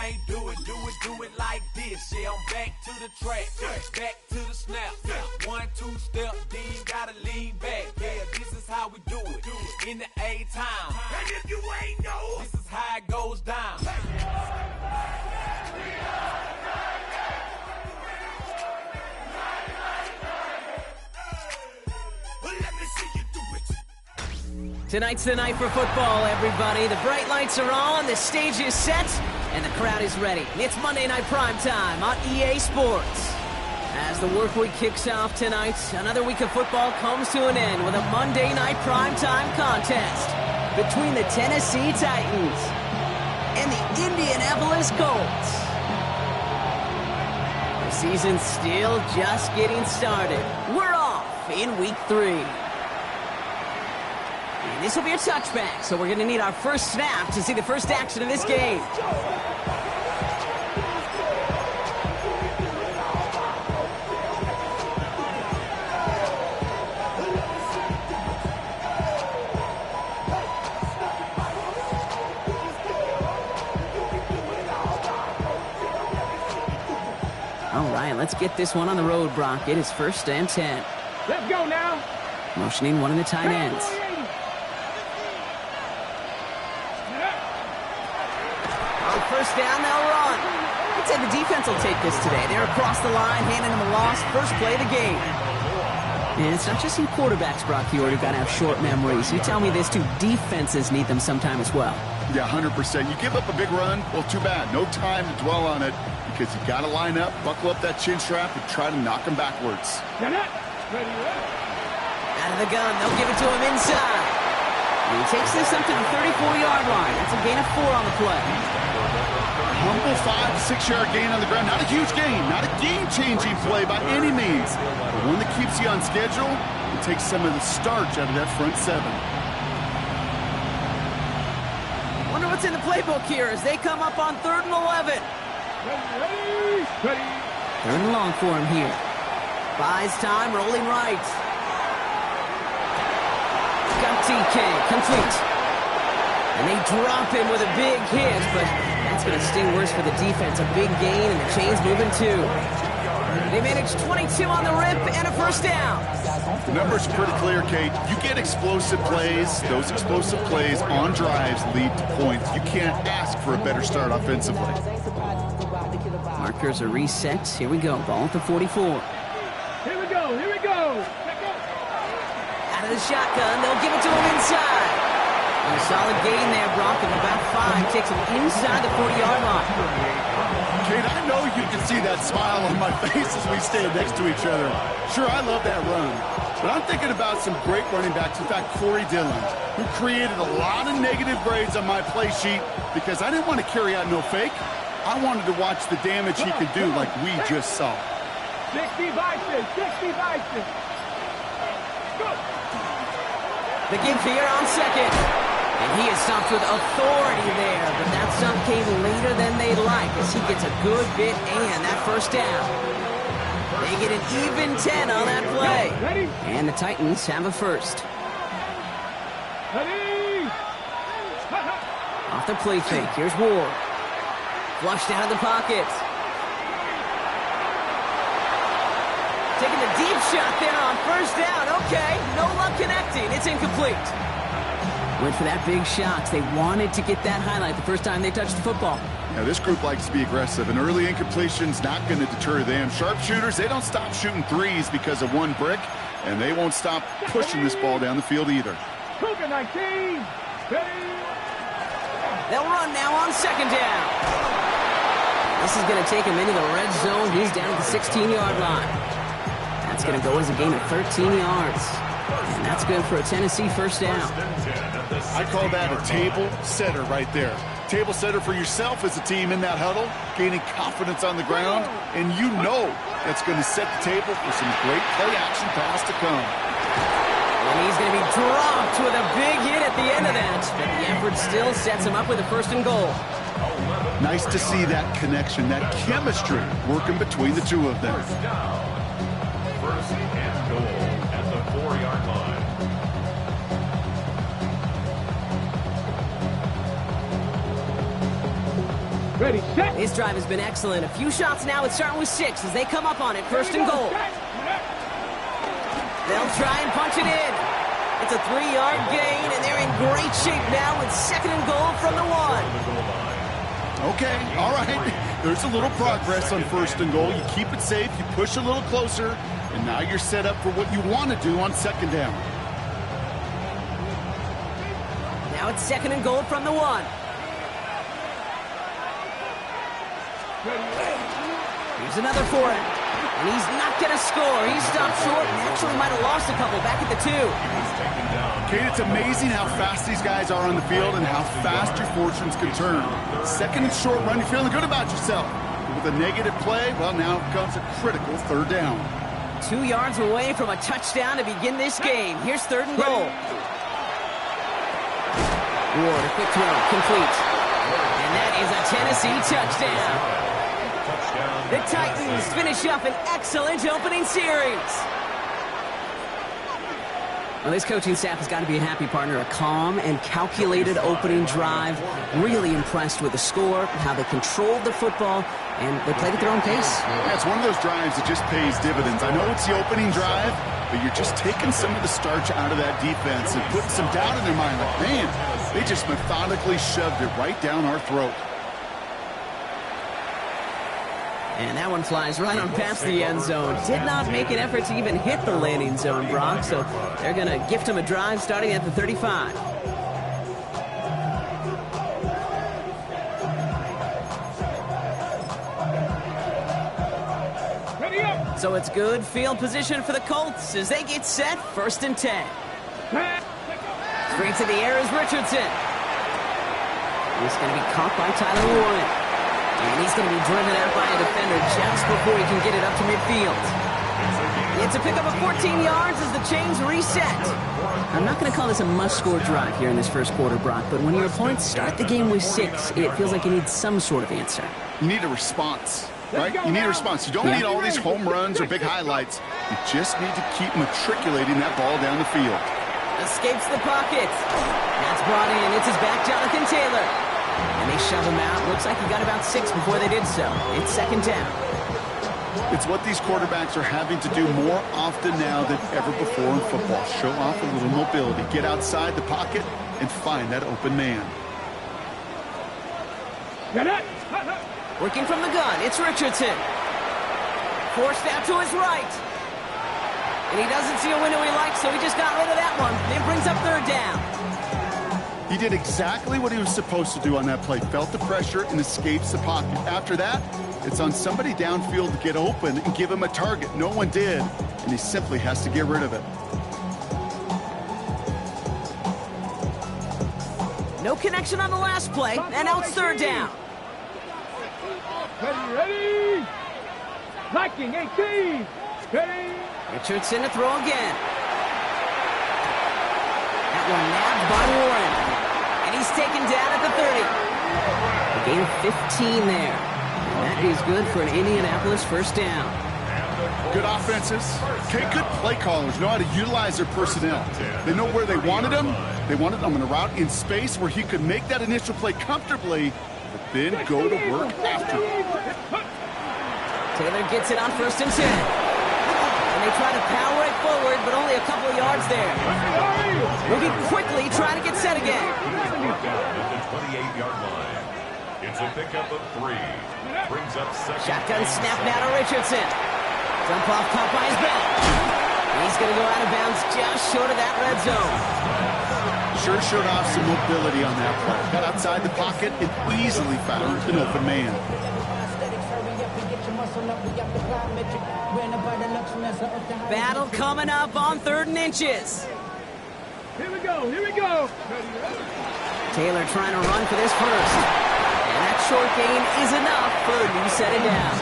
can't do it like this. Yeah, I'm back to the track, back to the snap. 1, 2 step, then you gotta lean back. Yeah, this is how we do it in the A-time. And if you ain't know, this is how it goes down. Tonight's the night for football, everybody. The bright lights are on, the stage is set, and the crowd is ready. It's Monday Night Primetime on EA Sports. As the work week kicks off tonight, another week of football comes to an end with a Monday Night Primetime contest between the Tennessee Titans and the Indianapolis Colts. The season's still just getting started. We're off in week 3. And this will be a touchback, so we're going to need our first snap to see the first action of this game. All right, let's get this one on the road, Brock. It is 1st and 10. Let's go now. Motioning one of the tight ends. First down, they'll run. I'd say the defense will take this today. They're across the line, handing them a loss. First play of the game. And it's not just some quarterbacks, Brock Huard, who've got to have short memories. You tell me this, too. Defenses need them sometime as well. Yeah, 100%. You give up a big run, well, too bad. No time to dwell on it because you got to line up, buckle up that chin strap, and try to knock them backwards. Ready. Out of the gun, they'll give it to him inside. And he takes this up to the 34-yard line. That's a gain of 4 on the play. Humble 5 to 6 yard gain on the ground. Not a huge gain, not a game-changing play by any means, but one that keeps you on schedule and takes some of the starch out of that front 7. Wonder what's in the playbook here as they come up on 3rd and 11. Ready. 3rd and long for him here. Buys time, rolling right. Got TK, complete. And they drop him with a big hit, but that's going to sting worse for the defense. A big gain, and the chain's moving too. They managed 22 on the rip and a first down. The numbers are pretty clear, Kate. You get explosive plays. Those explosive plays on drives lead to points. You can't ask for a better start offensively. Markers are reset. Here we go. Ball at the 44. Here we go. Out of the shotgun, they'll give it to him inside. And a solid gain there, Brock, of about 5. Takes him inside the 40-yard line. Kate, I know you can see that smile on my face as we stand next to each other. Sure, I love that run. But I'm thinking about some great running backs. In fact, Corey Dillon, who created a lot of negative grades on my play sheet because I didn't want to carry out no fake. I wanted to watch the damage he could do like we just saw. 60 vices. Go. The give here on 2nd. And he is stopped with authority there, but that stop came later than they'd like as he gets a good bit and that first down. They get an even 10 on that play. Ready. And the Titans have a first. Ready. Off the play fake, here's Ward. Flushed out of the pocket. Taking the deep shot there on first down. Okay, no luck connecting. It's incomplete. Went for that big shot. They wanted to get that highlight the first time they touched the football. Now, this group likes to be aggressive, and early incompletion's not going to deter them. Sharpshooters, they don't stop shooting threes because of one brick, and they won't stop pushing this ball down the field either. Cougar 19. Ready. They'll run now on 2nd down. This is going to take him into the red zone. He's down at the 16-yard line. That's going to go as a gain of 13 yards. And that's good for a Tennessee first down. I call that a table setter right there. Table setter for yourself as a team in that huddle, gaining confidence on the ground, and you know that's going to set the table for some great play-action pass to come. And he's going to be dropped with a big hit at the end of that. But the effort still sets him up with a 1st and goal. Nice to see that connection, that chemistry working between the two of them. 1st and goal at the 4-yard line. Ready, set. This drive has been excellent. A few shots now. It's starting with 6 as they come up on it. First and goal. They'll try and punch it in. It's a 3-yard gain, and they're in great shape now with 2nd and goal from the 1. Okay, all right. There's a little progress on 1st and goal. You keep it safe, you push a little closer, and now you're set up for what you want to do on 2nd down. Now it's 2nd and goal from the 1. Here's another for him. And he's not going to score. He stopped short. Actually might have lost a couple back at the 2. Kate, it's amazing how fast these guys are on the field and how fast your fortunes can turn. 2nd and short run, you're feeling good about yourself. But with a negative play, well, now comes a critical 3rd down. 2 yards away from a touchdown to begin this game. Here's 3rd and goal. Ward, a quick throw, complete. And that is a Tennessee touchdown. The Titans finish up an excellent opening series. Well, this coaching staff has got to be a happy partner. A calm and calculated opening drive. Really impressed with the score, how they controlled the football, and they played at their own pace. Yeah, it's one of those drives that just pays dividends. I know it's the opening drive, but you're just taking some of the starch out of that defense and putting some doubt in their mind. Like, man, they just methodically shoved it right down our throat. And that one flies right on past the end zone. Did not make an effort to even hit the landing zone, Brock, so they're going to gift him a drive starting at the 35. Ready up. So it's good field position for the Colts as they get set, 1st and 10. Straight to the air is Richardson. He's going to be caught by Tyler Warren. And he's going to be driven out by a defender just before he can get it up to midfield. It's a pickup of 14 yards as the chains reset. I'm not going to call this a must-score drive here in this first quarter, Brock, but when your opponents start the game with 6, it feels like you need some sort of answer. You need a response, right? You need a response. You don't need all these home runs or big highlights. You just need to keep matriculating that ball down the field. Escapes the pocket. That's brought in. It's his back, Jonathan Taylor. And they shove him out. Looks like he got about 6 before they did so. It's 2nd down. It's what these quarterbacks are having to do more often now than ever before in football. Show off a little mobility. Get outside the pocket and find that open man. Get it. Working from the gun, it's Richardson. Forced out to his right. And he doesn't see a window he likes, so he just got rid of that one. It brings up 3rd down. He did exactly what he was supposed to do on that play. Felt the pressure and escapes the pocket. After that, it's on somebody downfield to get open and give him a target. No one did, and he simply has to get rid of it. No connection on the last play, and now it's 3rd down. Ready. Liking 18. Ready. Richardson to throw again. That one nabbed by Warren. And he's taken down at the 30. A gain of 15 there. And that is good for an Indianapolis 1st down. Good offenses. Okay, good play callers know how to utilize their personnel. They know where they wanted him. They wanted him in a route in space where he could make that initial play comfortably, but then go to work after. Taylor gets it on 1st and 10. And they try to power it forward, but only a couple of yards there. Moving quickly, trying to get set again. At the 28-yard line. It's a pickup of 3. Brings up 2nd. Shotgun snap now to Richardson. Jump off, caught by his belt. And he's going to go out of bounds just short of that red zone. Sure showed off some mobility on that play. Got outside the pocket and easily found an open man. Battle coming up on 3rd and inches. Here we go. Here we go. Taylor trying to run for this first. And that short gain is enough for a new set it down.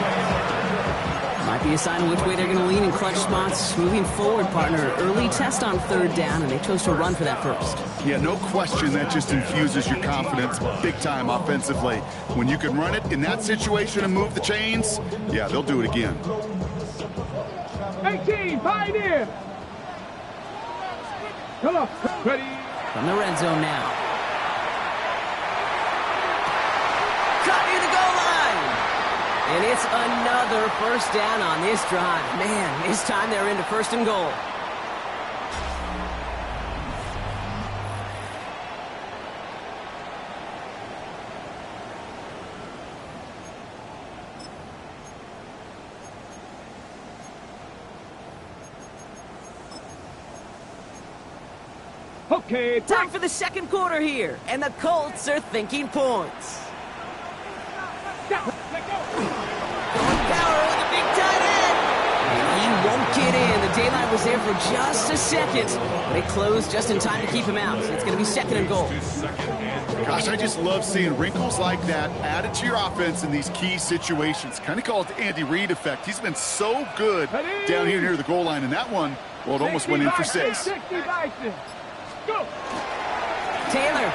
Might be a sign of which way they're going to lean in clutch spots. Moving forward, partner. Early test on 3rd down, and they chose to run for that first. Yeah, no question that just infuses your confidence big time offensively. When you can run it in that situation and move the chains, yeah, they'll do it again. 18, Pioneer. Come on. Ready. From the red zone now. Caught near the goal It's another first down on this drive. Man, this time they're into first and goal. Okay, Time for the second quarter here, and the Colts are thinking points. Let go. Going power with a big tight end. And he won't get in. The daylight was there for just a second, but it closed just in time to keep him out. It's going to be second and goal. Gosh, I just love seeing wrinkles like that added to your offense in these key situations. Kind of call it the Andy Reid effect. He's been so good down here near the goal line, and that one, well, it almost went in for 6. 60 Bison. Go. Taylor.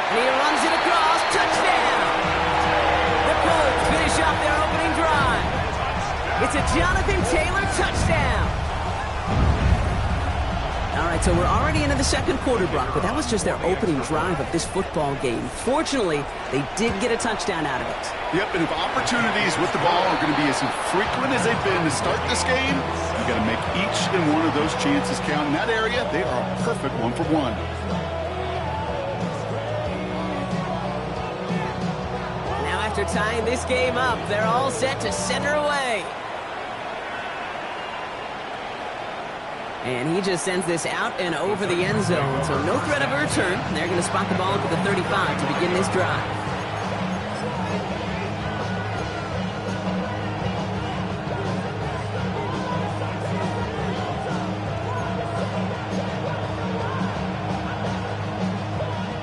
And he runs it across. Touchdown. The Colts finish off their opening drive. It's a Jonathan Taylor touchdown. All right, so we're already into the second quarter, Brock, but that was just their opening drive of this football game. Fortunately, they did get a touchdown out of it. Yep, and if opportunities with the ball are going to be as infrequent as they've been to start this game, you got to make each and one of those chances count. In that area, they are a perfect 1-for-1. Now after tying this game up, they're all set to center away. And he just sends this out and over the end zone, so no threat of a return. They're going to spot the ball up at the 35 to begin this drive.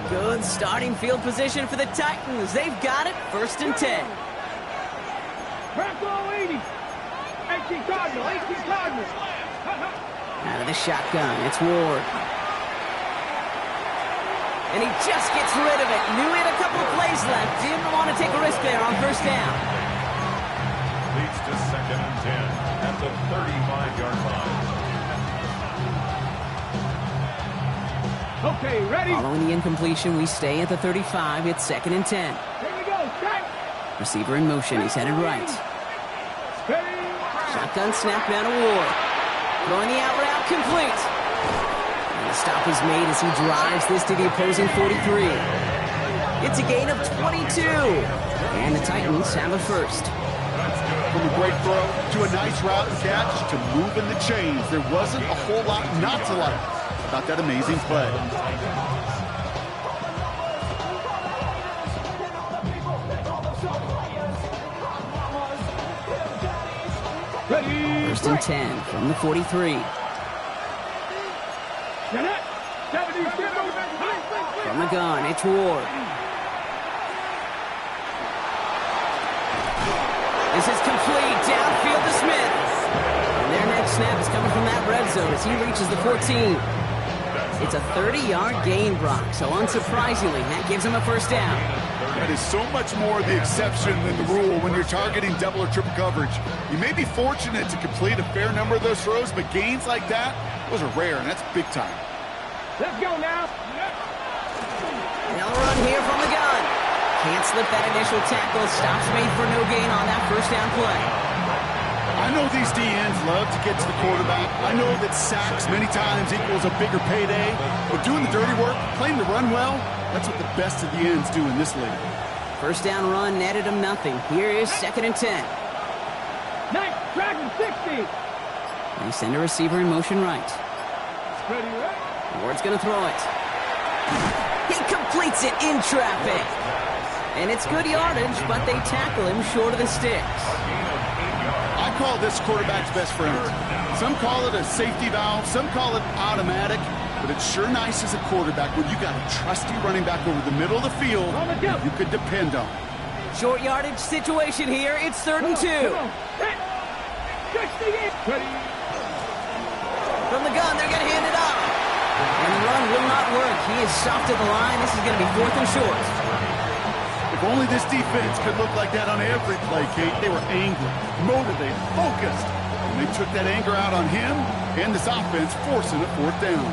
Good starting field position for the Titans. They've got it, 1st and 10. Bronco 80. 18 Cardinal. 18 Cardinal. Out of the shotgun, it's Ward. And he just gets rid of it. Knew he had a couple of plays left. Didn't want to take a risk there on first down. Leads to 2nd and 10 at the 35-yard line. Okay, ready? Following the incompletion, we stay at the 35. It's 2nd and 10. Here we go. Strike. Receiver in motion. He's headed right. Ready. Shotgun snap down to Ward. Throwing the out route complete. And the stop is made as he drives this to the opposing 43. It's a gain of 22. And the Titans have a first. From a great throw to a nice route and catch to moving the chains. There wasn't a whole lot not to like about that amazing play. Ready. 1st and 10 from the 43. From the gun, it's Ward. This is complete. Downfield to Smith. And their next snap is coming from that red zone as he reaches the 14. It's a 30-yard gain, Brock, so unsurprisingly, that gives him a first down. That is so much more the exception than the rule when you're targeting double or triple coverage. You may be fortunate to complete a fair number of those throws, but gains like that, those are rare, and that's big time. Let's go now. They'll run here from the gun. Can't slip that initial tackle. Stops made for no gain on that first down play. I know these DNs love to get to the quarterback. I know that sacks many times equals a bigger payday, but doing the dirty work, playing the run well, that's what the best of the ends do in this league. First down run netted him nothing. Here is 2nd and 10. Nice. Dragon 60. They send a receiver in motion right. Ready, ready. Ward's going to throw it. He completes it in traffic. And it's good yardage, but they tackle him short of the sticks. I call this quarterback's best friend. Some call it a safety valve, some call it automatic, but it's sure nice as a quarterback when you got a trusty running back over the middle of the field that you could depend on. Short yardage situation here. It's 3rd and 2. Ready. From the gun, they're going to hand it off. And the run will not work. He is soft at the line. This is going to be 4th and short. If only this defense could look like that on every play, Kate. They were angry, motivated, focused. And they took that anger out on him and this offense, forcing a 4th down.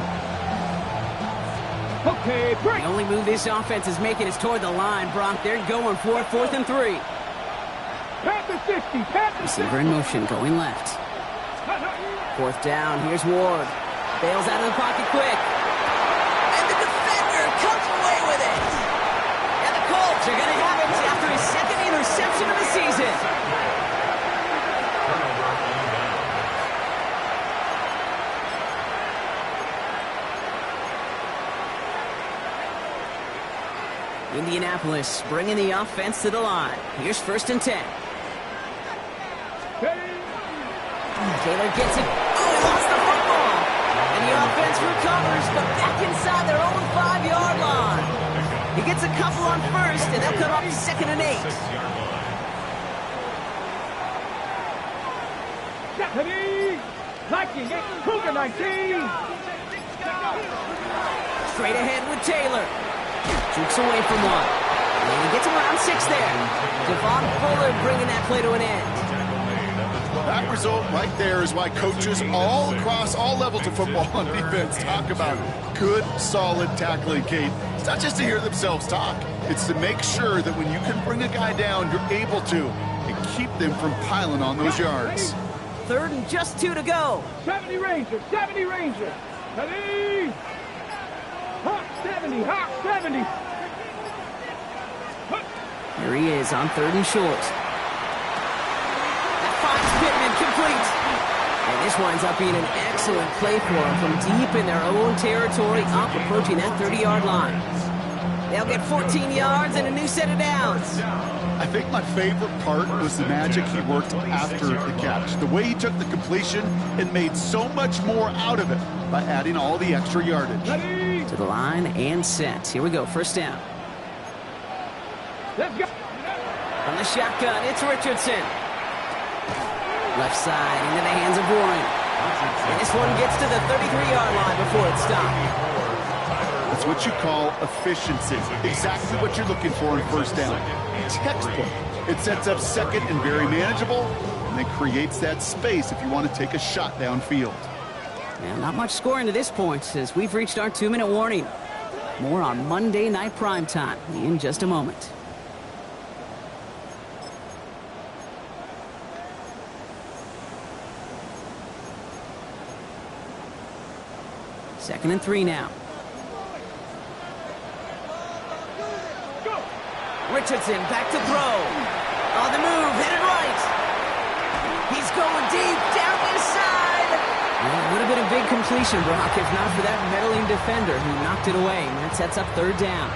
Okay, break. The only move this offense is making is toward the line, Brock. They're going for it, 4th and 3. Panther 60. Panther 60. Receiver in motion, going left. 4th down, here's Ward. Bails out of the pocket quick. And the defender comes away with it. And the Colts are going to have it after his 2nd interception of the season. Indianapolis bringing the offense to the line. Here's 1st and 10. Taylor gets it. Oh, he lost the football. And the offense recovers, but back inside their own 5-yard line. He gets a couple on 1st, and they'll come up 2nd and 8. Cougar 19. Straight ahead with Taylor. Jukes away from one. And he gets him around 6 there. Devon Fuller bringing that play to an end. That result right there is why coaches all across all levels of football on defense talk about good, solid tackling, Kate. It's not just to hear themselves talk. It's to make sure that when you can bring a guy down, you're able to and keep them from piling on those yards. 3rd and just 2 to go. 70 Rangers. 70 Rangers. 70. Hawk 70. Hawk 70. Here he is on 3rd and short. Pittman complete. And this winds up being an excellent play for them from deep in their own territory, up approaching that 30-yard line. They'll get 14 yards and a new set of downs. I think my favorite part was the magic he worked after the catch. The way he took the completion and made so much more out of it by adding all the extra yardage. To the line and set. Here we go, 1st down. Let's go. From the shotgun, it's Richardson. Left side into the hands of Warren. And this one gets to the 33-yard line before it's stopped. That's what you call efficiency. Exactly what you're looking for in 1st down. Textbook. It sets up 2nd and very manageable, and it creates that space if you want to take a shot downfield. Now, not much scoring to this point as we've reached our 2-minute warning. More on Monday Night Primetime in just a moment. Second and 3 now. Richardson back to throw. On the move, headed right. He's going deep, down this side. Well, would have been a big completion, Brock, if not for that meddling defender who knocked it away. And that sets up 3rd down.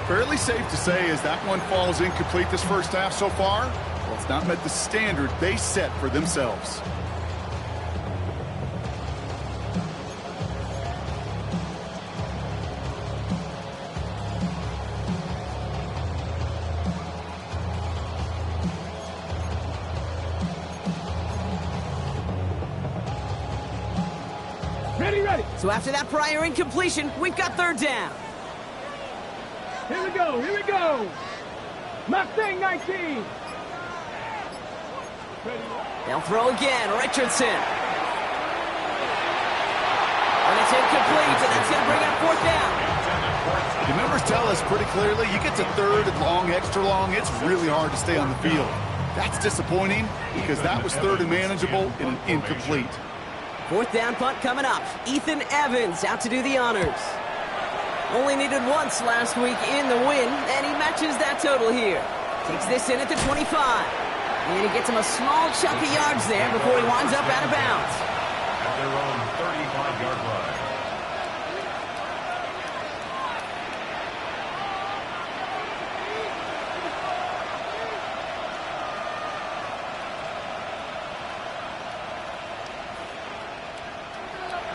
Fairly safe to say as that one falls incomplete this 1st half so far, well, it's not met the standard they set for themselves. Ready. So after that prior incompletion, we've got 3rd down. Here we go. Mustang 19. They'll throw again, Richardson. And it's incomplete, and that's going to bring up 4th down. The numbers tell us pretty clearly, you get to 3rd and long, extra long, it's really hard to stay on the field. That's disappointing because that was 3rd and manageable and an incomplete. 4th down punt coming up. Ethan Evans out to do the honors. Only needed once last week in the win, and he matches that total here. Takes this in at the 25. And he gets him a small chunk of yards there before he winds up out of bounds. At their own 35-yard line.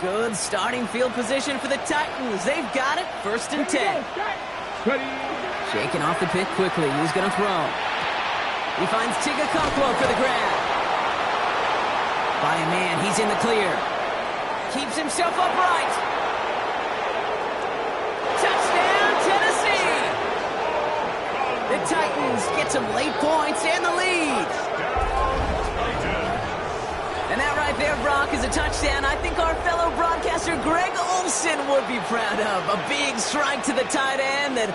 Good starting field position for the Titans. They've got it. 1st and 10. Shaking off the pick quickly. He's going to throw. He finds Tigakonkwo for the grab. By a man, he's in the clear. Keeps himself upright. Touchdown, Tennessee! The Titans get some late points and the lead. And that right there, Brock, is a touchdown I think our fellow broadcaster Greg Olsen would be proud of. A big strike to the tight end that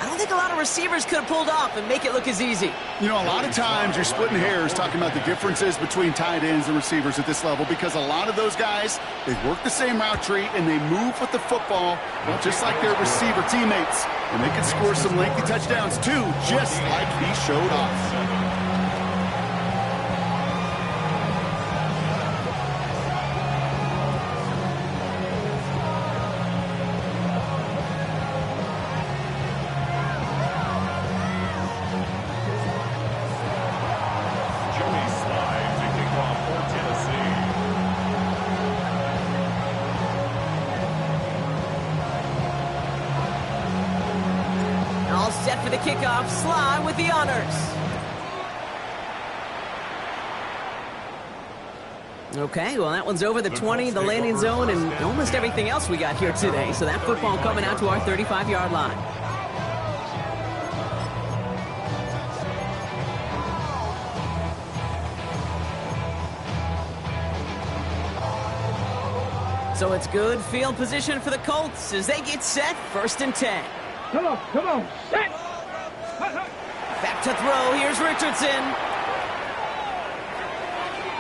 I don't think a lot of receivers could have pulled off and make it look as easy. You know, a lot of times you're splitting hairs talking about the differences between tight ends and receivers at this level because a lot of those guys, they work the same route tree and they move with the football just like their receiver teammates. And they can score some lengthy touchdowns too, just like he showed off. All set for the kickoff. Sly with the honors. Okay, well, that one's over the 20, the landing zone, and almost everything else we got here today. So that football coming out to our 35-yard line. So it's good field position for the Colts as they get set, 1st and 10. Come on, set! Back to throw, here's Richardson.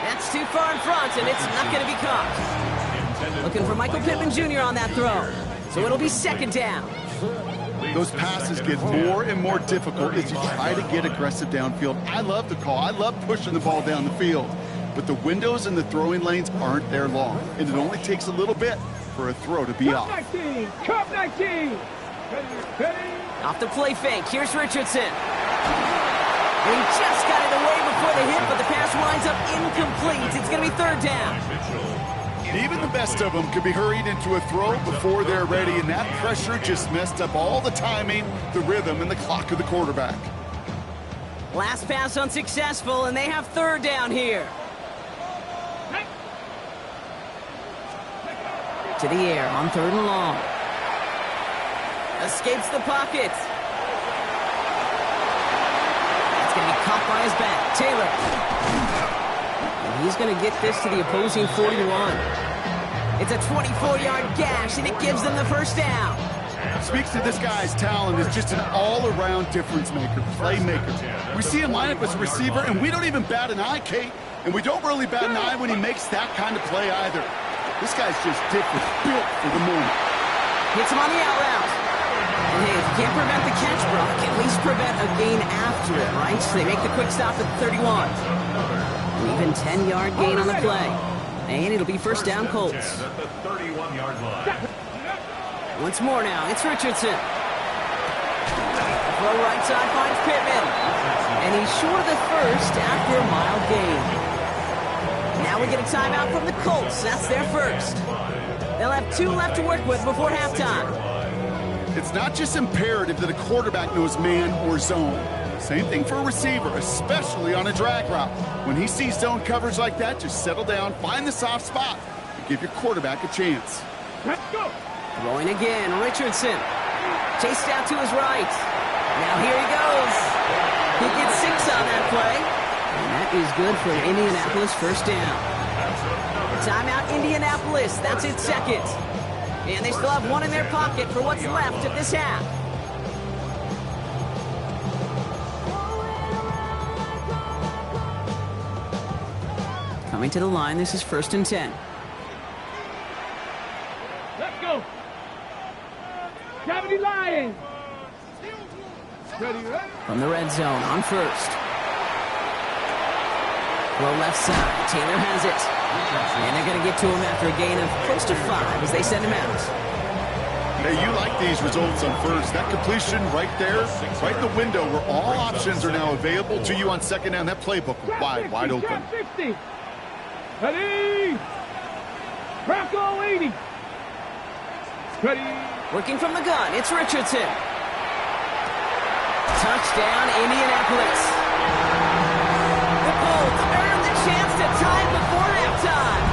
That's too far in front, and it's not going to be caught. Looking for Michael Pittman Jr. on that throw. So it'll be 2nd down. Those passes get more and more difficult as you try to get aggressive downfield. I love the call. I love pushing the ball down the field. But the windows and the throwing lanes aren't there long, and it only takes a little bit for a throw to be off. 19, Cup 19. Off the play fake, here's Richardson. And he just got it away before the hit, but the pass winds up incomplete. It's going to be 3rd down. Even the best of them could be hurried into a throw before they're ready, and that pressure just messed up all the timing, the rhythm, and the clock of the quarterback. Last pass unsuccessful, and they have 3rd down here. To the air on 3rd and long. Escapes the pocket. It's going to be caught by his back. Taylor. And he's going to get this to the opposing 41. It's a 24-yard gash, and it gives them the 1st down. Speaks to this guy's talent as just an all-around difference maker, playmaker. We see him line up as a receiver, and we don't even bat an eye, Kate. And we don't really bat an eye when he makes that kind of play either. This guy's just different, built for the moment. Hits him on the out route. And hey, if you can't prevent the catch, Brock, at least prevent a gain after it, right? So they make the quick stop at 31. An even 10-yard gain on the play. And it'll be 1st down Colts. At the 31-yard line. Once more now, it's Richardson. Throw right side finds Pittman. And he's short of the 1st after a mild gain. Now we get a timeout from the Colts. That's their 1st. They'll have 2 left to work with before halftime. It's not just imperative that a quarterback knows man or zone. Same thing for a receiver, especially on a drag route. When he sees zone coverage like that, just settle down, find the soft spot, and give your quarterback a chance. Let's go! Throwing again, Richardson. Chased out to his right. Now here he goes. He gets 6 on that play. And that is good for an Indianapolis 1st down. Timeout, Indianapolis. That's its 2nd. And they still have 1 in their pocket for what's left of this half. Coming to the line, this is 1st and 10. Let's go! Gravity Lions! Ready, right? From the red zone on 1st. Throw left side. Taylor has it. And they're going to get to him after a gain of close to 5 as they send him out. Hey, you like these results on 1st. That completion right there, right in the window where all options are now available to you on 2nd down. That playbook wide open. 60. Ready! Bronco 80. Ready! Working from the gun, it's Richardson. Touchdown, Indianapolis. The Colts earn the chance to tie before halftime.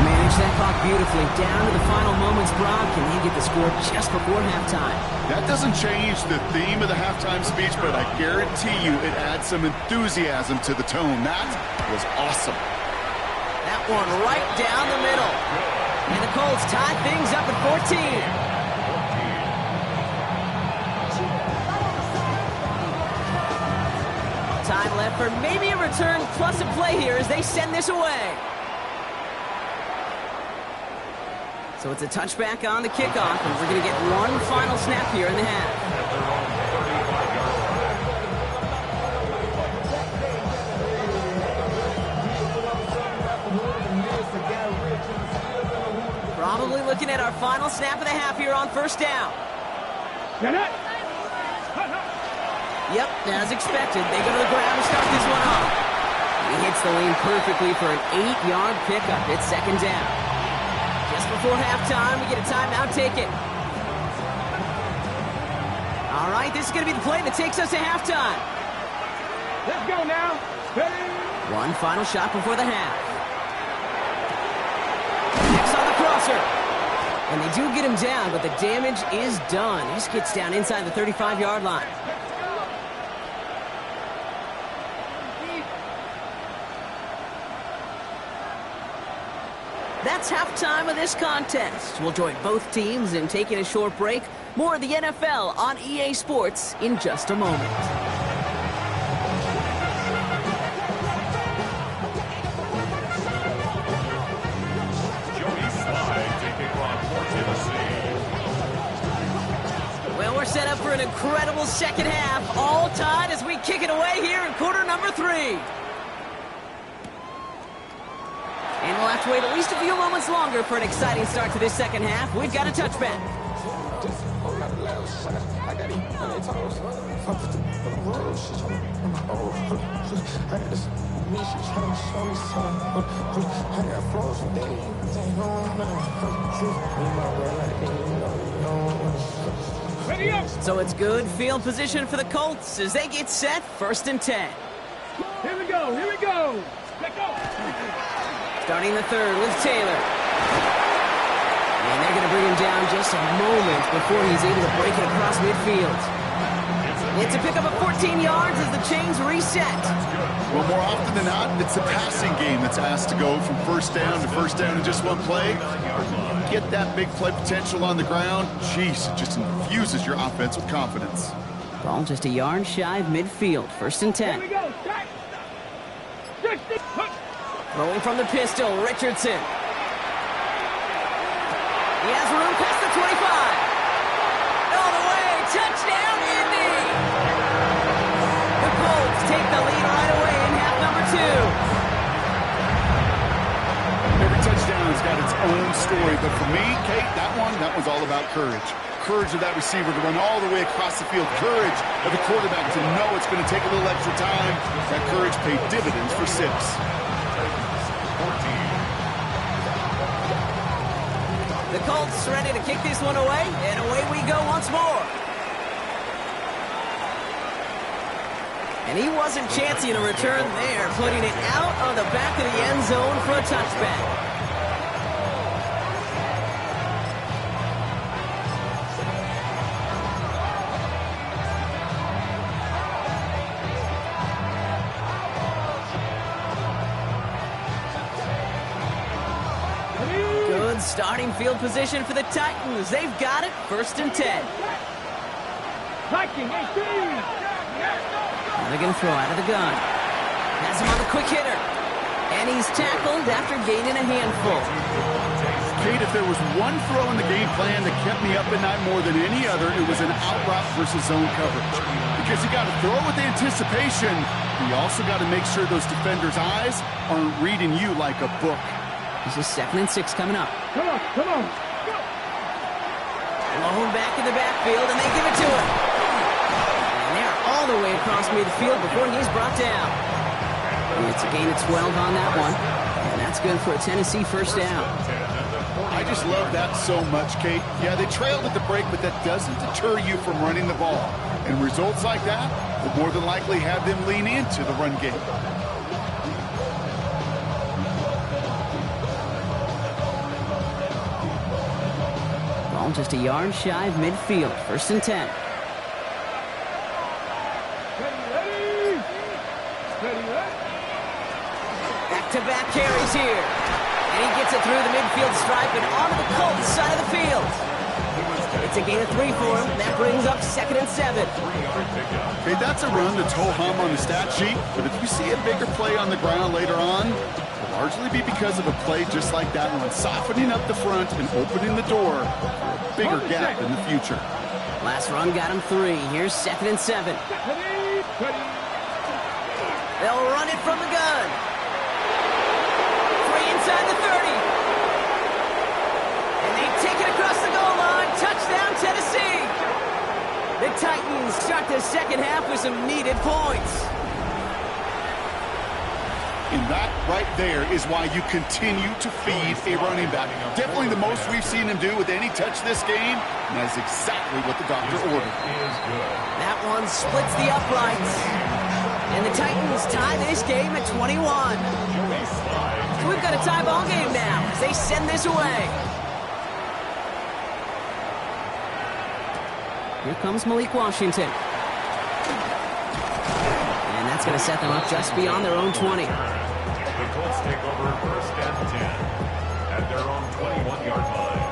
Manage that clock beautifully down to the final moments, Brock, and they get the score just before halftime. That doesn't change the theme of the halftime speech, but I guarantee you it adds some enthusiasm to the tone. That was awesome. That one right down the middle. And the Colts tie things up at 14. Time left for maybe a return plus a play here as they send this away. So it's a touchback on the kickoff, and we're going to get one final snap here in the half. Probably looking at our final snap of the half here on first down. Yep, as expected, they go to the ground to start this one off. He hits the lane perfectly for an 8-yard pickup. It's second down. Just before halftime, we get a timeout taken. All right, this is going to be the play that takes us to halftime. Let's go now. Ready? One final shot before the half. Next on the crosser. And they do get him down, but the damage is done. He just gets down inside the 35-yard line. That's halftime of this contest. We'll join both teams in taking a short break. More of the NFL on EA Sports in just a moment. Well, we're set up for an incredible second half. All tied as we kick it away here in quarter number 3. And we'll have to wait at least a few moments longer for an exciting start to this second half. We've got a touchback. So it's good field position for the Colts as they get set, 1st and 10. Here we go. Here we go. Let's go. Starting the third with Taylor. And they're going to bring him down just a moment before he's able to break it across midfield. It's a pickup of 14 yards as the chains reset. Well, more often than not, it's the passing game that's asked to go from first down to first down in just one play. Get that big play potential on the ground. Jeez, it just infuses your offense with confidence. Ball just a yard shy of midfield, 1st and 10. Here we go. Throwing from the pistol, Richardson. He has room past the 25. All the way, touchdown, Indy! The Colts take the lead right away in half number 2. Every touchdown's got its own story, but for me, Kate, that one's all about courage. Courage of that receiver to run all the way across the field. Courage of the quarterback to know it's going to take a little extra time. That courage paid dividends for 6. The Colts ready to kick this one away, and away we go once more. And he wasn't chancing a return there, putting it out on the back of the end zone for a touchback. Starting field position for the Titans. They've got it, 1st and 10. Viking 18. They're going to throw out of the gun. Has him on the quick hitter. And he's tackled after gaining a handful. Kate, if there was one throw in the game plan that kept me up at night more than any other, it was an out route versus zone coverage. Because you got to throw with anticipation, you also got to make sure those defenders' eyes aren't reading you like a book. This is 2nd and 6 coming up. Come on, come on. Go. Lone back in the backfield, and they give it to him. And they're all the way across midfield before he's brought down. It's a gain of 12 on that one. And that's good for a Tennessee 1st down. I just love that so much, Kate. Yeah, they trailed at the break, but that doesn't deter you from running the ball. And results like that will more than likely have them lean into the run game. Just a yard shy of midfield, 1st and 10. Back-to-back carries here. And he gets it through the midfield stripe and onto the Colts side of the field. It's a gain of 3 for him. That brings up 2nd and 7. Okay, that's a run that's ho-hum on the stat sheet, but if you see a bigger play on the ground later on, it'll largely be because of a play just like that one, softening up the front and opening the door for a bigger gap in the future. Last run got him 3. Here's 2nd and 7. They'll run it from the gun. 3 inside the 30. And they take it across the goal line. Touchdown, Tennessee. The Titans start the second half with some needed points. And that right there is why you continue to feed a running back. Definitely the most we've seen him do with any touch this game, and that's exactly what the doctor ordered. That one splits the uprights. And the Titans tie this game at 21. So we've got a tie ball game now as they send this away. Here comes Malik Washington. And that's going to set them up just beyond their own 20. The Colts take over 1st and 10 at their own 21-yard line.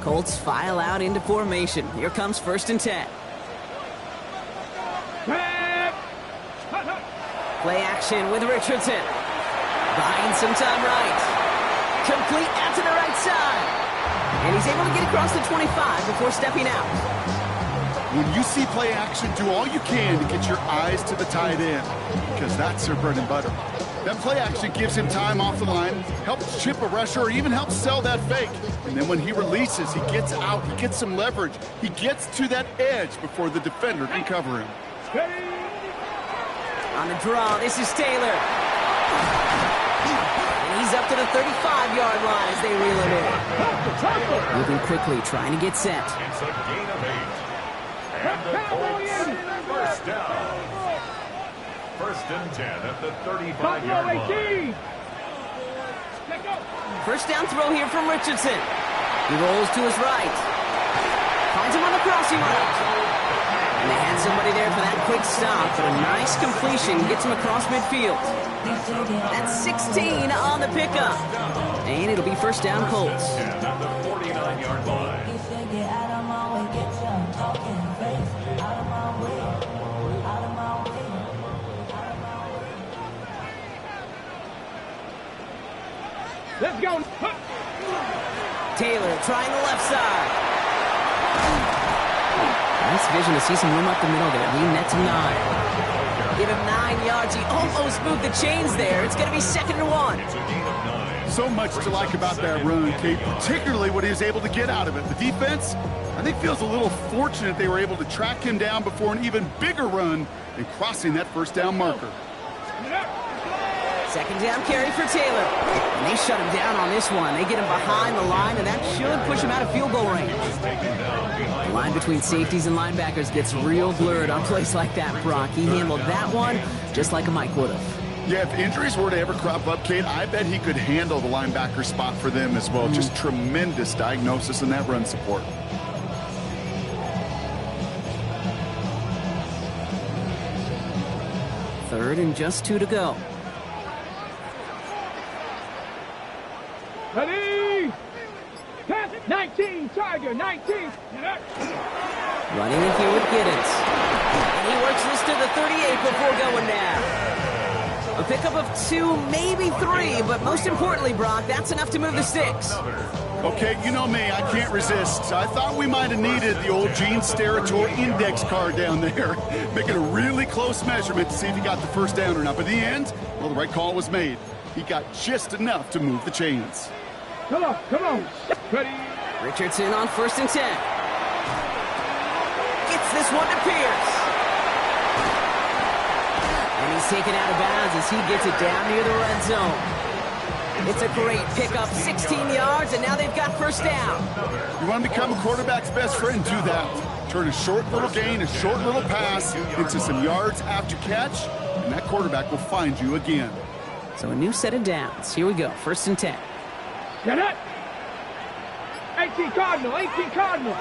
Colts file out into formation. Here comes 1st and 10. Play action with Richardson. Buying some time right. Complete out to the right side. And he's able to get across the 25 before stepping out. When you see play action, do all you can to get your eyes to the tight end, because that's their bread and butter. That play action gives him time off the line, helps chip a rusher, or even helps sell that fake. And then when he releases, he gets out, he gets some leverage. He gets to that edge before the defender can cover him. On the draw, this is Taylor. And he's up to the 35-yard line as they reel it in. Moving quickly, trying to get set. It's a gain of 8. And the Colts, 1st down. 1st and 10 at the 35-yard line. 1st down throw here from Richardson. He rolls to his right. Finds him on the crossing route. And they had somebody there for that quick stop, but a nice completion gets him across midfield. That's 16 on the pickup. And it'll be 1st down Colts. At the 49-yard line. Let's go. Taylor trying the left side. Nice vision to see some room up the middle there. Lean that to 9. Give him 9 yards. He almost moved the chains there. It's going to be 2nd and 1. So much to like about that run, Kate, particularly what he was able to get out of it. The defense, I think, feels a little fortunate they were able to track him down before an even bigger run and crossing that 1st down marker. 2nd down carry for Taylor. And they shut him down on this one. They get him behind the line, and that should push him out of field goal range. The line between safeties and linebackers gets real blurred on plays like that, Brock. He handled that one just like a Mike would have. Yeah, if injuries were to ever crop up, Kate, I bet he could handle the linebacker spot for them as well. Just tremendous diagnosis in that run support. Third and just 2 to go. Ready? 19, Tiger, 19. Running in here with Giddens. And he works this to the 38 before going down. A pickup of 2, maybe 3, but most importantly, Brock, that's enough to move the sticks. Okay, you know me, I can't resist. I thought we might have needed the old Gene Steratore index card down there, making a really close measurement to see if he got the 1st down or not. But in the end, well, the right call was made. He got just enough to move the chains. Come on, come on. Ready? Richardson on 1st and 10. Gets this one to Pierce. And he's taken out of bounds as he gets it down near the red zone. It's a great pickup, 16 yards, and now they've got 1st down. You want to become a quarterback's best friend? Do that. Turn a short little gain, a short little pass into some yards after catch, and that quarterback will find you again. So a new set of downs. Here we go, 1st and 10. Get it. 18 Cardinal, 18 Cardinal.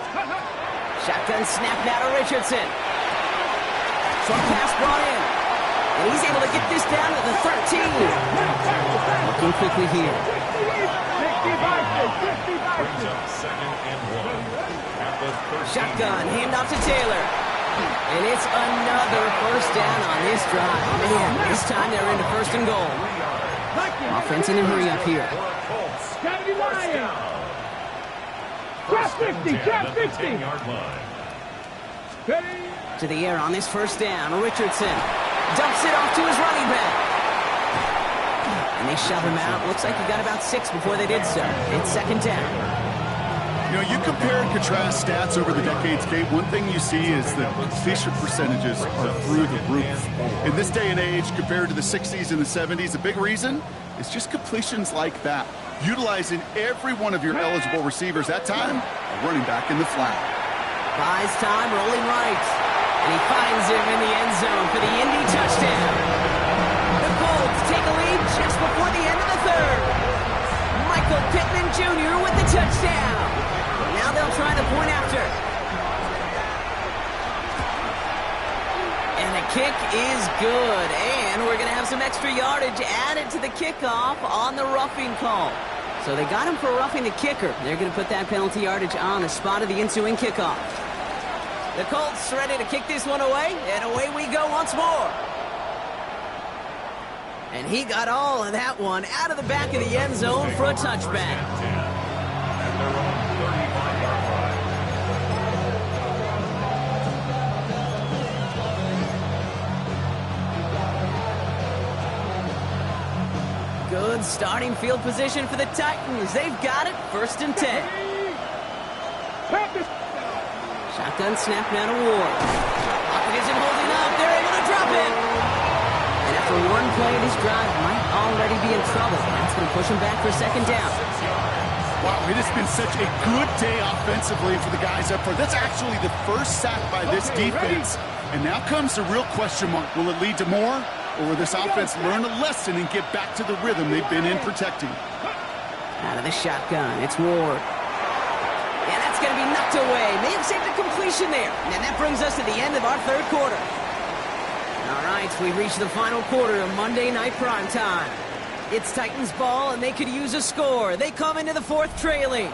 Shotgun snap now to Richardson. Short pass brought in. And he's able to get this down to the 13. Looking quickly here. Brings up 2nd and 1 at the 13. Shotgun, handoff to Taylor. And it's another first down on this drive. Man, this time they're into 1st and goal. Offense in a hurry up here. Colts. 70 First Lions. down. Trap 1st and 50, 10 trap at the 50. 10-yard line. Ready? To the air on this first down. Richardson dumps it off to his running back. And they shove him out. Looks like he got about 6 before they did so. It's 2nd down. You know, you compare and contrast stats over the decades, Kate. One thing you see is that completion percentages are through the roof. In this day and age, compared to the 60s and the 70s, a big reason is just completions like that. Utilizing every one of your eligible receivers. That time, a running back in the flat. Buys time, rolling right. And he finds him in the end zone for the Indy touchdown. The Colts take a lead just before the end of the 3rd. Michael Pittman Jr. with the touchdown. Now they'll try the point after. And the kick is good. And we're going to have some extra yardage added to the kickoff on the roughing call. So they got him for roughing the kicker. They're going to put that penalty yardage on the spot of the ensuing kickoff. The Colts ready to kick this one away, and away we go once more. And he got all of that one out of the back of the end zone for a touchback. At their own 35-yard line. Good starting field position for the Titans. They've got it, 1st and 10. Shotgun snap now to Ward. Pocket isn't holding up. They're able to drop it. And after one play, this drive might already be in trouble. That's going to push him back for 2nd down. Wow, it has been such a good day offensively for the guys up front. That's actually the first sack by this defense. And now comes the real question mark. Will it lead to more? Or will this offense learn a lesson and get back to the rhythm they've been in protecting? Out of the shotgun, it's Ward. And that's going to be knocked away. May have saved a completion there. And that brings us to the end of our 3rd quarter. All right, we've reached the final quarter of Monday Night Prime Time. It's Titans ball, and they could use a score. They come into the 4th trailing.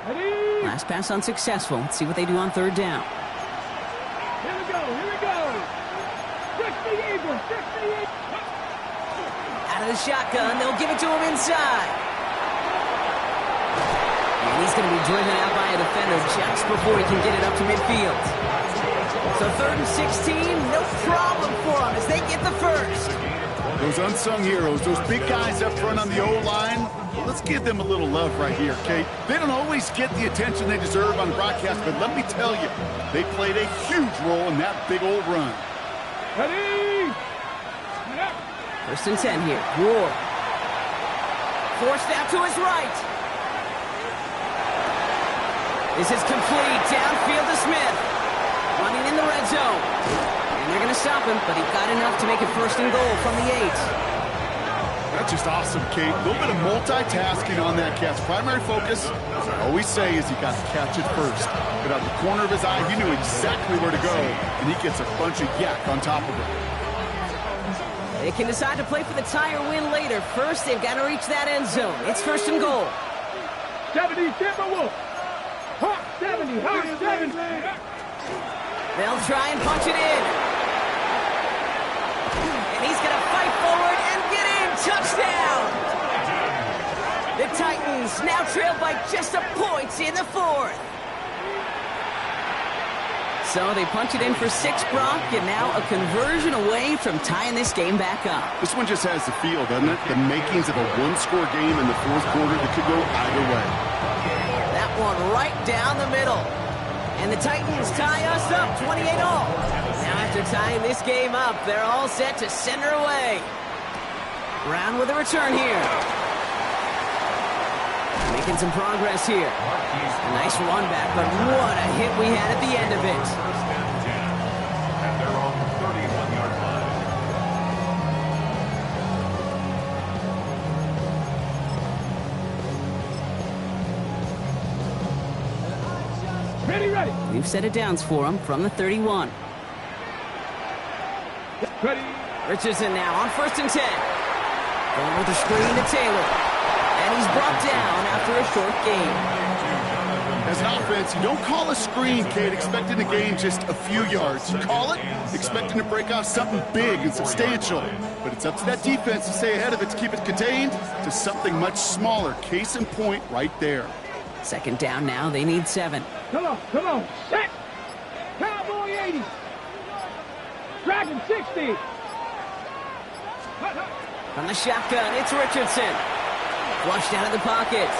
Ready? Last pass unsuccessful. Let's see what they do on 3rd down. Here we go, here we go. 60 Eagles, 60 Eagles. Out of the shotgun, they'll give it to him inside. And he's going to be driven out by a defender just before he can get it up to midfield. So 3rd and 16, no problem for them as they get the 1st. Those unsung heroes, those big guys up front on the O-line, let's give them a little love right here, Kate. They don't always get the attention they deserve on broadcast, but let me tell you, they played a huge role in that big old run. Ready? 1st and 10 here. Ward. Forced out to his right. This is complete. Downfield to Smith. Running in the red zone. And they're going to stop him, but he got enough to make it 1st and goal from the 8. That's just awesome, Kate. A little bit of multitasking on that catch. Primary focus, as I always say, is you got to catch it first. But out of the corner of his eye, he knew exactly where to go, and he gets a bunch of yak on top of it. They can decide to play for the tie or win later. First, they've got to reach that end zone. It's 1st and goal. 70 Timberwolves. Hawk 70, Hawk 70. They'll try and punch it in. And he's going to fight forward and get in. Touchdown! The Titans now trail by just a point in the 4th. So they punch it in for 6, Brock, and now a conversion away from tying this game back up. This one just has the feel, doesn't it? The makings of a one-score game in the 4th quarter that could go either way. That one right down the middle. And the Titans tie us up 28 all. Now after tying this game up, they're all set to send her away. Brown with a return here. Making some progress here. A nice run back, but what a hit we had at the end of it. First and 10. And they're on the 31-yard line. Ready. We've set it downs for him from the 31. Ready. Richardson now on 1st and 10. Going with the screen to Taylor. And he's brought down after a short gain. As an offense, you don't call a screen, Kate, expecting to gain just a few yards. You call it expecting to break off something big and substantial. But it's up to that defense to stay ahead of it, to keep it contained to something much smaller. Case in point right there. 2nd down now. They need 7. Come on. Set. Cowboy 80. Dragon 60. From the shotgun, it's Richardson. Flushed out of the pocket.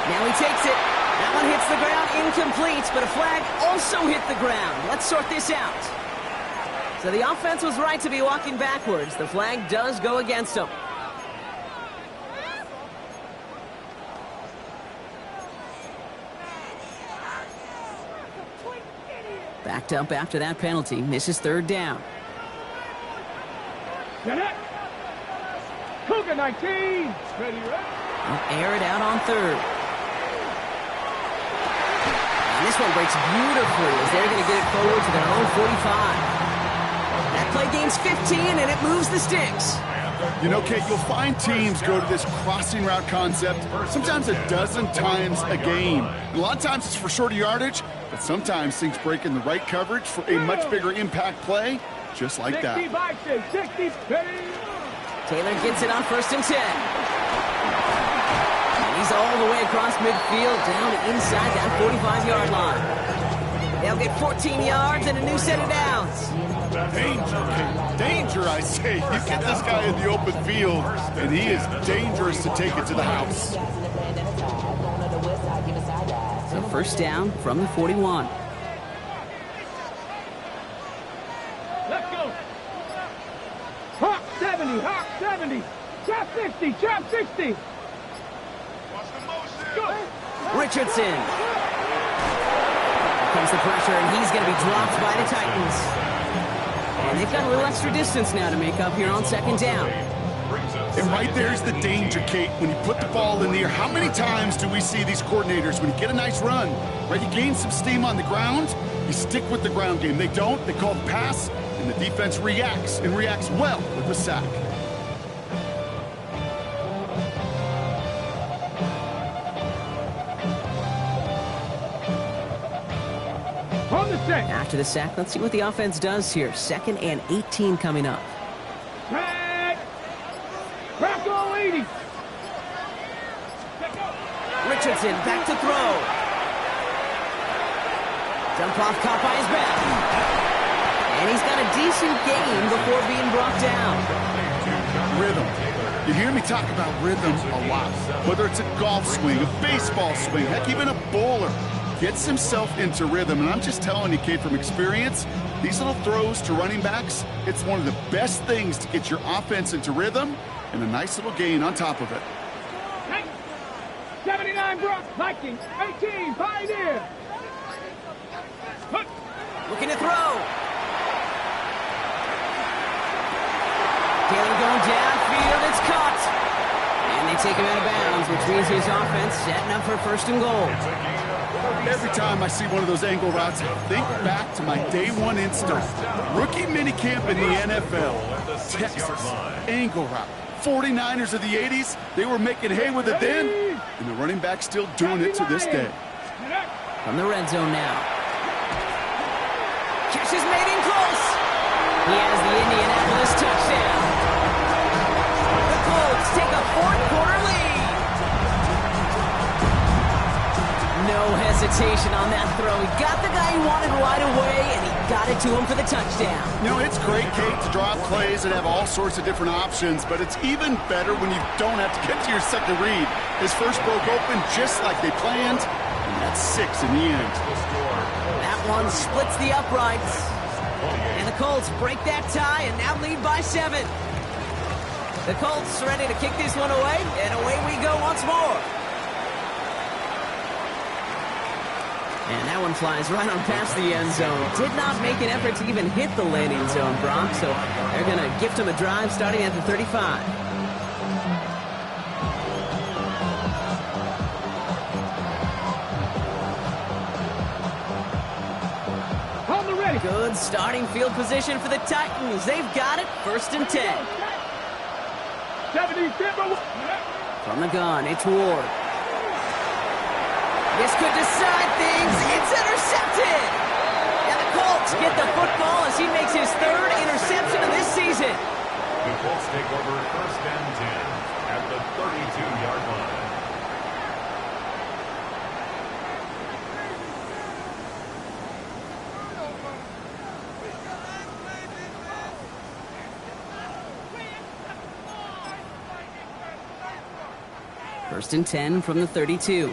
Now he takes it. That one hits the ground, incomplete, but a flag also hit the ground. Let's sort this out. So the offense was right to be walking backwards. The flag does go against them. Backed up after that penalty. Misses 3rd down. Cougar 19. Ready. They'll air it out on 3rd. And this one breaks beautifully as they're going to get it forward to their own 45. That play gains 15, and it moves the sticks. You know, Kate, you'll find teams go to this crossing route concept sometimes a dozen times a game. And a lot of times it's for shorter yardage, but sometimes things break in the right coverage for a much bigger impact play, just like that. 60, 60. Taylor gets it on 1st and 10. And he's all the way across midfield down inside that 45-yard line. They'll get 14 yards and a new set of downs. Danger, Kate. Danger, I say. You get this guy in the open field, and he is dangerous to take it to the house. So 1st down from the 41. Let's go. Hawk 70. Chop 60. Go. Richardson. Here comes the pressure, and he's going to be dropped by the Titans. And they've got a little extra distance now to make up here on 2nd down. And right there's the danger, Kate. When you put the ball in the air, how many times do we see these coordinators, when you get a nice run, right, you gain some steam on the ground, you stick with the ground game. They don't, they call the pass, and the defense reacts, and reacts well with the sack. On the set. After the sack, let's see what the offense does here. 2nd and 18 coming up. Tag. Bracco 80. Richardson back to throw. Dump off caught by his back. And he's got a decent gain before being brought down. Rhythm. You hear me talk about rhythm a lot. Whether it's a golf swing, a baseball swing, heck, even a bowler. Gets himself into rhythm, and I'm just telling you, Kate, from experience, these little throws to running backs, it's one of the best things to get your offense into rhythm, and a nice little gain on top of it. 79 Brock, Viking, 18, Pioneer. Looking to throw. Taylor going downfield, it's caught. And they take him out of bounds, which means his offense setting up for 1st and goal. Every time I see one of those angle routes, I think back to my day one instinct. Rookie minicamp in the NFL. Texas, angle route. 49ers of the 80s, they were making hay with it then, and the running back's still doing it to this day. From the red zone now. Catch is made in close. He has the Indianapolis touchdown. The Colts take a 4th-quarter lead. No hesitation on that throw. He got the guy he wanted right away, and he got it to him for the touchdown. You know, it's great, Kate, to draw up plays and have all sorts of different options, but it's even better when you don't have to get to your second read. His first broke open just like they planned, and that's 6 in the end. That one splits the uprights. And the Colts break that tie and now lead by 7. The Colts ready to kick this one away, and away we go once more. And that one flies right on past the end zone. Did not make an effort to even hit the landing zone, Brock, so they're going to gift him a drive starting at the 35. Good starting field position for the Titans. They've got it. 1st and 10. From the gun, it's Ward. This could decide things. It's intercepted. And the Colts get the football as he makes his 3rd interception of this season. The Colts take over 1st and 10 at the 32-yard line. First and 10 from the 32. 60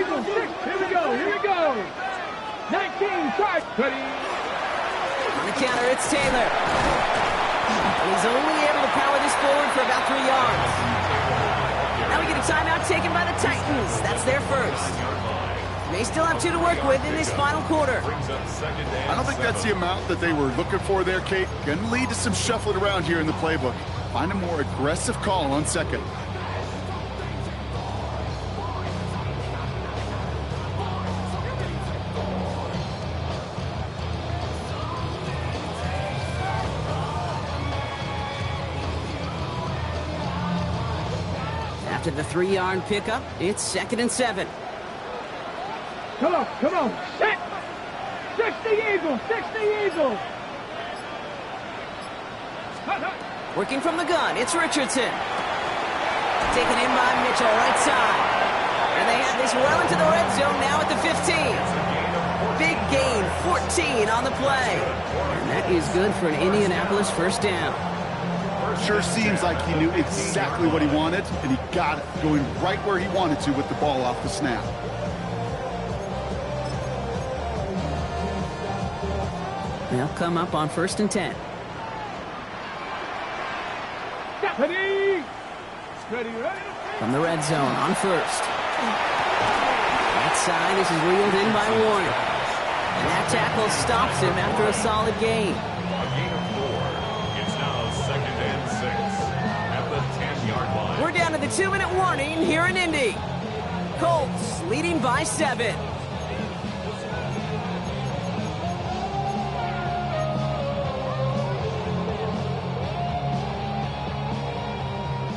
Eagles, 6. Here we go. 19, try. On the counter, it's Taylor. And he's only able to power this forward for about 3 yards. Now we get a timeout taken by the Titans. That's their first. They still have 2 to work with in this final quarter. I don't think that's the amount that they were looking for there, Kate. Going to lead to some shuffling around here in the playbook. Find a more aggressive call on 2nd. After the 3-yard pickup, it's 2nd and 7. Come on. Set. 60 Eagles, 60 Eagles. Working from the gun, it's Richardson. Taken in by Mitchell, right side. And they have this well into the red zone now at the 15. Big gain, 14 on the play. And that is good for an Indianapolis 1st down. Sure seems like he knew exactly what he wanted, and he got it, going right where he wanted to with the ball off the snap. They'll come up on 1st and 10. From the red zone on 1st. That side, this is reeled in by Warner. And that tackle stops him after a solid gain. A gain of 4. It's now 2nd and 6 at the 10-yard line. We're down to the 2-minute warning here in Indy. Colts leading by 7.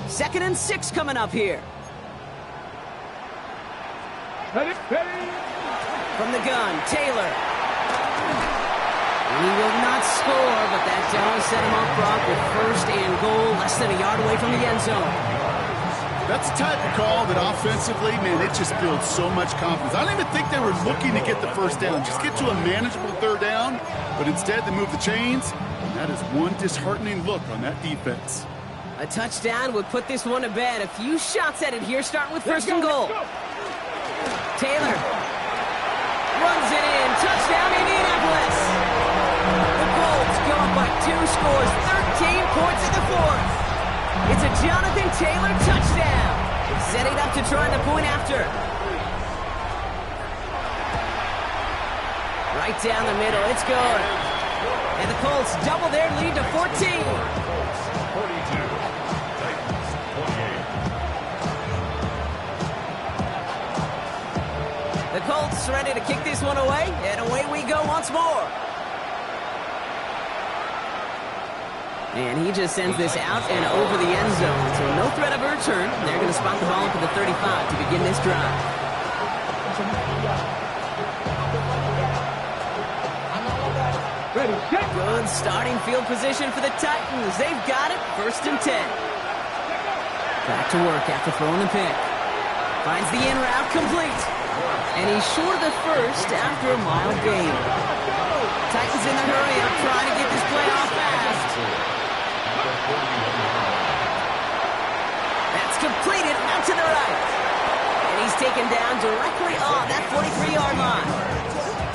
Second and 6 coming up here. From the gun, Taylor. He will not score, but that does set him up, Brock, with 1st and goal, less than a yard away from the end zone. That's the type of call that offensively, man, it just builds so much confidence. I don't even think they were looking to get the 1st down, just get to a manageable 3rd down, but instead they move the chains, and that is one disheartening look on that defense. A touchdown would put this one to bed. A few shots at it here, starting with 1st and goal. Taylor runs it in. Touchdown, Indianapolis. The Colts go up by 2 scores, 13 points in the 4th. It's a Jonathan Taylor touchdown. Setting up to try the point after. Right down the middle, it's good. And the Colts double their lead to 14. 42. Titans 28. The Colts ready to kick this one away, and away we go once more. And he just sends this out and over the end zone, so no threat of a return. They're going to spot the ball up at the 35 to begin this drive. Good starting field position for the Titans. They've got it. 1st and 10. Back to work after throwing the pick. Finds the in route complete. And he's short of the 1st after a mild gain. Titans in the hurry up, trying to get this play off fast. That's completed out to the right. And he's taken down directly on that 43-yard line.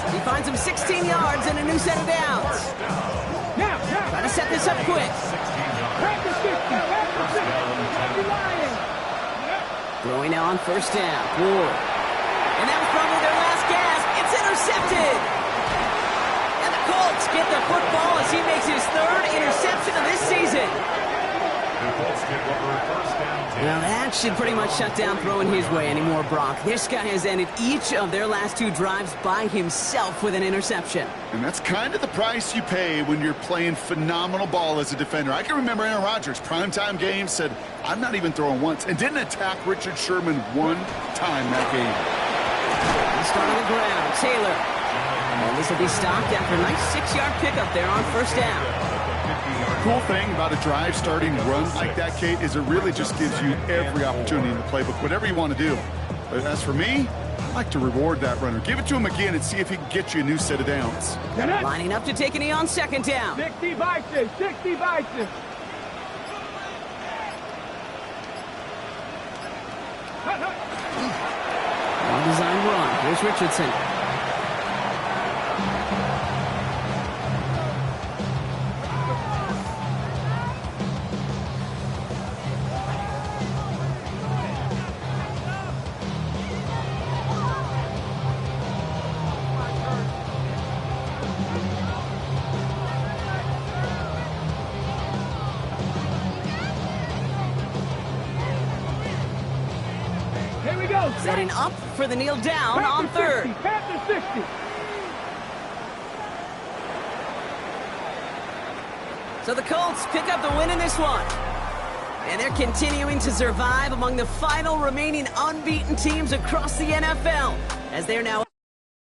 He finds him 16 yards and a new set of downs. Trying to set this up quick. Back to 50. Back to 50. Happy Lions. Throwing now on first down. Ward. And that was probably their last gasp. It's intercepted. And the Colts get the football as he makes his third interception of this season. The Colts take over first and 10. Well, that should pretty much shut down throwing his way anymore, Brock. This guy has ended each of their last 2 drives by himself with an interception. And that's kind of the price you pay when you're playing phenomenal ball as a defender. I can remember Aaron Rodgers, primetime game, said, I'm not even throwing once, and didn't attack Richard Sherman one time that game. He started on the ground. Taylor. And this will be stopped after a nice 6-yard pickup there on first down. Cool thing about a drive starting run like that, Kate, is it really just gives you every opportunity in the playbook, whatever you want to do. But as for me, I like to reward that runner. Give it to him again and see if he can get you a new set of downs. Lining up to take a knee on second down. 60 Bison. 60 Bison. Well-designed run. Here's Richardson. Here we go. Setting up for the kneel down on third. Panther 60. So the Colts pick up the win in this one. And they're continuing to survive among the final remaining unbeaten teams across the NFL as they're now